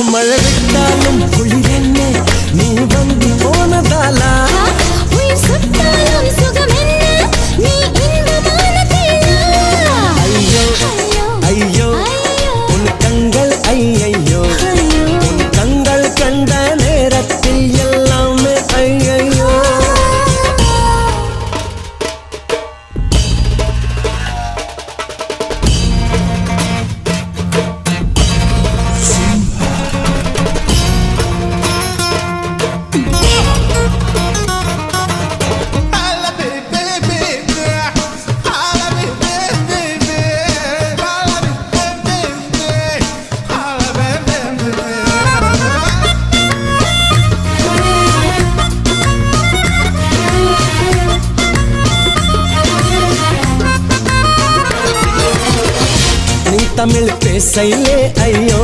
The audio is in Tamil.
மழை விட்டாலும் குளிரென்ன நீ வந்து போனதாலா உயிர் சுட்டாலும் சுகம் என்ன நீ இன்பமான பிள்ளா ஐயோ ஐயோ உன் கண்கள் ஐயையோ உன் கண்கள் கண்ட நேரத்தில் எல்லாமே ஐயையோ தமிழ் பேசையிலே ஐயோ